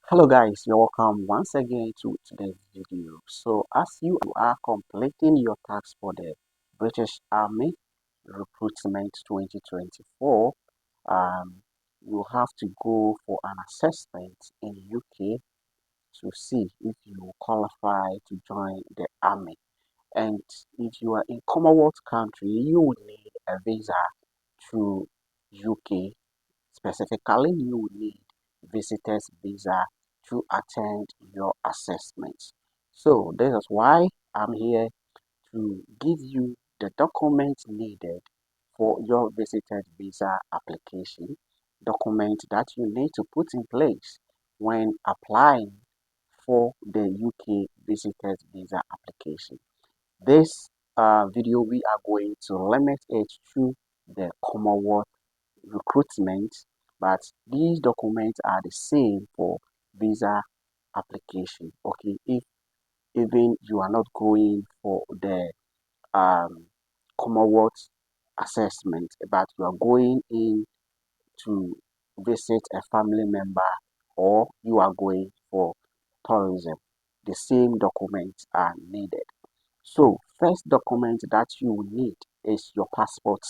Hello guys, you're welcome once again to today's video. So as you are completing your task for the British Army Recruitment 2024, you have to go for an assessment in UK to see if you qualify to join the army. And if you are in Commonwealth country, you would need a visa to UK. Specifically, you will need visitor's visa to attend your assessment. So this is why I'm here to give you the documents needed for your visitor's visa application, document that you need to put in place when applying for the UK visitor's visa application. This video, we are going to limit it to the Commonwealth recruitment, but these documents are the same for visa application. Okay, if even you are not going for the Commonwealth assessment, but you are going in to visit a family member or you are going for tourism, the same documents are needed. So, first document that you will need is your passport,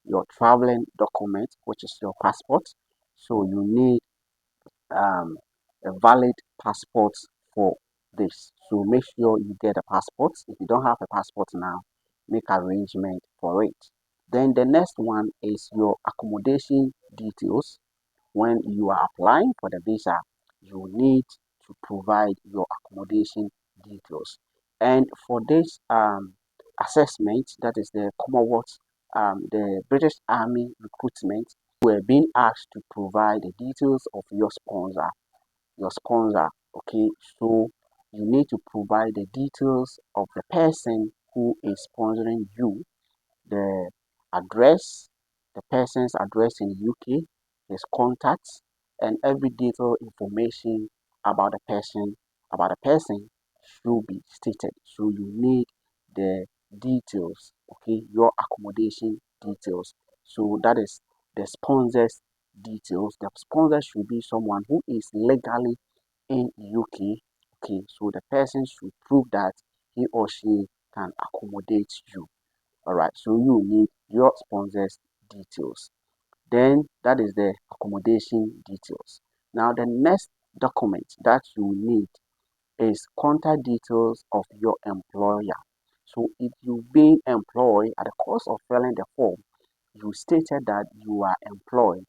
your traveling document, which is your passport. So, you need a valid passport for this. So, make sure you get a passport. If you don't have a passport now, make arrangement for it. Then the next one is your accommodation details. When you are applying for the visa, you need to provide your accommodation details. And for this assessment, that is the Commonwealth, the British Army recruitment, you are being asked to provide the details of your sponsor. Your sponsor, okay? So you need to provide the details of the person who is sponsoring you, the address, the person's address in UK, his contacts, and every detailed information about the person should be stated. So you need the details, okay, your accommodation details. So that is the sponsor's details. The sponsor should be someone who is legally in UK. Okay, so the person should prove that he or she can accommodate you. All right, so you need your sponsor's details. Then that is the accommodation details. Now the next document that you need is contact details of your employer. So if you've been employed at the course of filling the form, you stated that you are employed.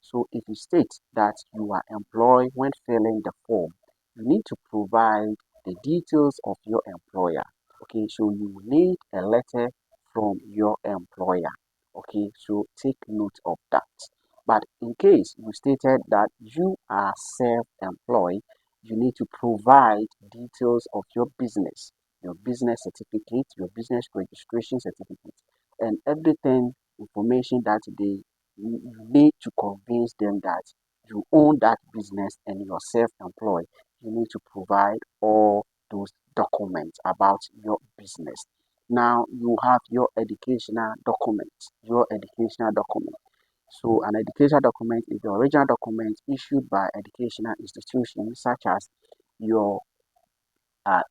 So if you state that you are employed when filling the form, you need to provide the details of your employer. Okay, so you need a letter from your employer. Okay, so take note of that. But in case you stated that you are self-employed, you need to provide details of your business certificate, your business registration certificate, and everything information that you need to convince them that you own that business and you're self-employed. You need to provide all those documents about your business. Now you have your educational documents, your educational document. So an educational document is the original document issued by educational institutions such as your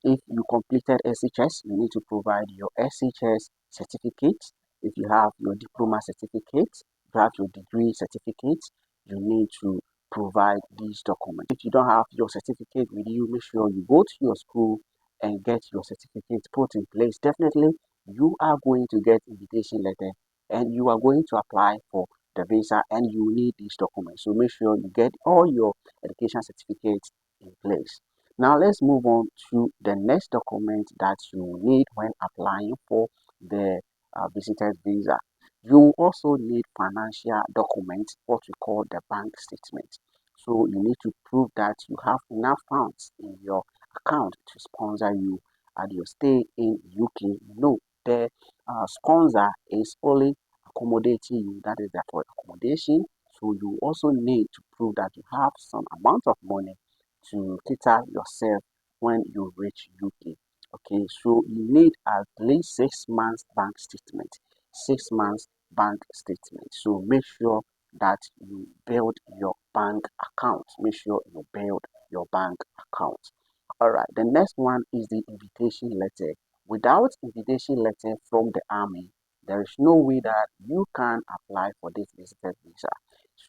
if you completed SHS, you need to provide your SHS certificate. If you have your diploma certificate, if you have your degree certificate, you need to provide these documents. If you don't have your certificate with you, make sure you go to your school and get your certificate put in place. Definitely, you are going to get invitation letter and you are going to apply for the visa and you need these documents. So make sure you get all your education certificates in place. Now let's move on to the next document that you need when applying for the visitor's visa. You also need financial documents, what we call the bank statement. So you need to prove that you have enough funds in your account to sponsor you at your stay in UK. No, the sponsor is only accommodating you. That is for accommodation. So you also need to prove that you have some amount of money to cater yourself when you reach UK. Okay, so you need at least 6 months bank statement. 6 months bank statement. So make sure that you build your bank account. Make sure you build your bank account. All right, the next one is the invitation letter. Without invitation letter from the army, there is no way that you can apply for this visitor visa.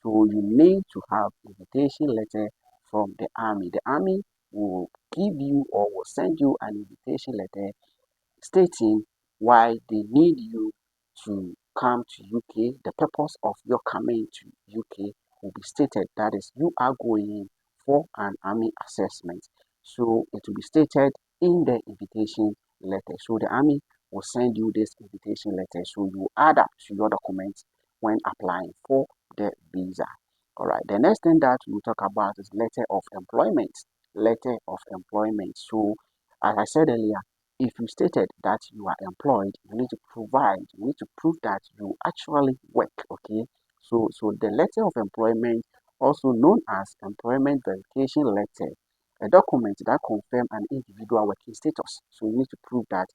So you need to have invitation letter from the army. The army will give you or will send you an invitation letter stating why they need you to come to UK. The purpose of your coming to UK will be stated. That is, you are going for an army assessment. So it will be stated in the invitation letter. So the army will send you this invitation letter. So you add up to your documents when applying for the visa. All right. The next thing that we'll talk about is letter of employment. Letter of employment. So as I said earlier, if you stated that you are employed, you need to prove that you actually work. Okay. So the letter of employment, also known as employment verification letter, a document that confirms an individual working status. So you need to prove that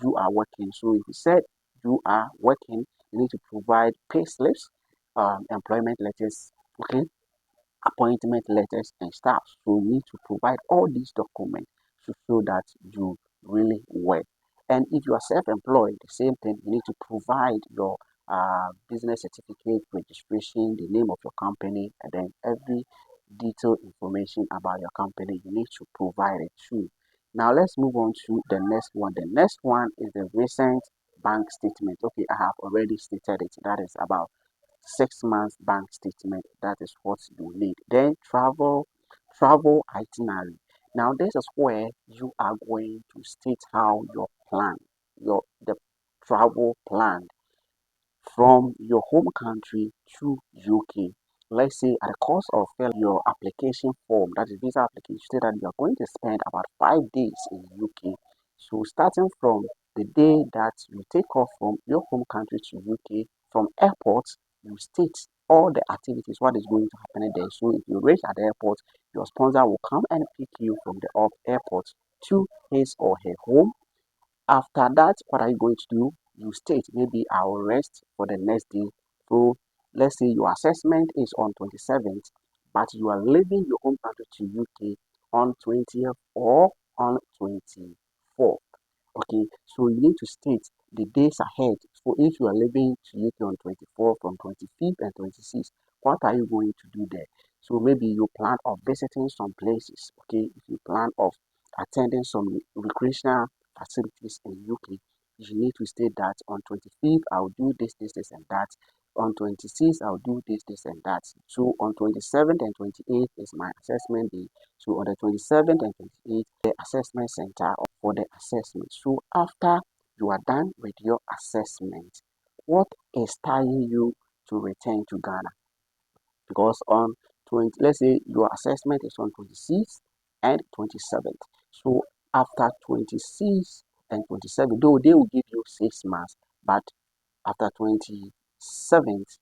you are working. So if you said you are working, you need to provide pay slips, employment letters, okay, appointment letters and stuff. So you need to provide all these documents to show that you really work. And if you are self-employed, the same thing, you need to provide your business certificate, registration, the name of your company, and then every detailed information about your company, you need to provide it too. Now let's move on to the next one. The next one is the recent bank statement. Okay, I have already stated it. That is about 6 months bank statement. That is what you need. Then travel itinerary. Now this is where you are going to state how your plan, your the travel plan from your home country to UK. Let's say at the cost of filling your application form, that is visa application, say that you are going to spend about 5 days in UK. So starting from the day that you take off from your home country to UK, from airport, you state all the activities, what is going to happen there. So if you reach at the airport, your sponsor will come and pick you from the airport to his or her home. After that, what are you going to do? You state, maybe I will rest for the next day. So let's say your assessment is on 27th, but you are leaving your home country to UK on 20th or on 24th. Okay, so you need to state the days ahead. So if you are leaving to UK on 24th, on 25th and 26th, what are you going to do there? So maybe you plan of visiting some places. Okay, if you plan of attending some recreational facilities in UK, you need to state that on 25th I'll do this and that. On 26th I'll do this and that. So on 27th and 28th is my assessment day. So on the 27th and 28th, the assessment center for the assessment. So after you are done with your assessment, what is tying you to return to Ghana? Because on 20, let's say your assessment is on 26th and 27th. So after 26th and 27th, though they will give you 6 months, but after 27th,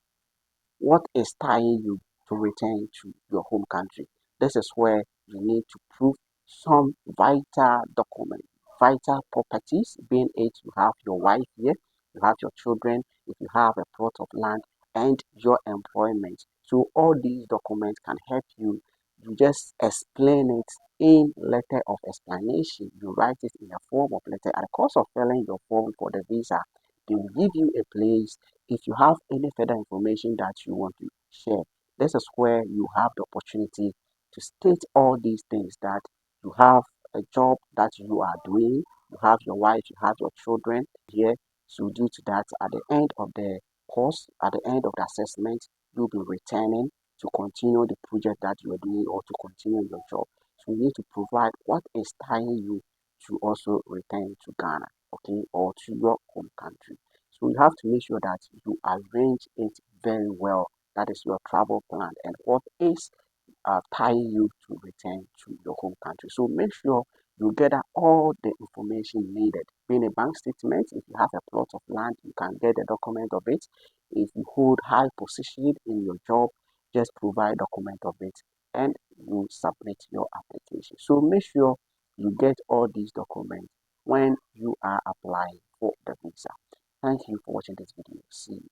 what is tying you to return to your home country? This is where you need to prove some vital documents, vital properties, being it you have your wife here, you have your children, if you have a plot of land, and your employment. So all these documents can help you. You just explain it in letter of explanation. You write it in a form of letter. At the cost of filling your form for the visa, they will give you a place. If you have any further information that you want to share, this is where you have the opportunity to state all these things, that you have a job that you are doing, you have your wife, you have your children here. So due to that, at the end of the course, at the end of the assessment, you'll be returning to continue the project that you are doing or to continue your job. So you need to provide what is tying you to also return to Ghana, okay, or to your home country. So you have to make sure that you arrange it very well. That is your travel plan and what is tying you to return to your home country. So make sure you gather all the information needed. Being a bank statement, if you have a plot of land, you can get a document of it. If you hold high position in your job, just provide document of it and you submit your application. So make sure you get all these documents when you are applying for the visa. Thank you for watching this video. See you.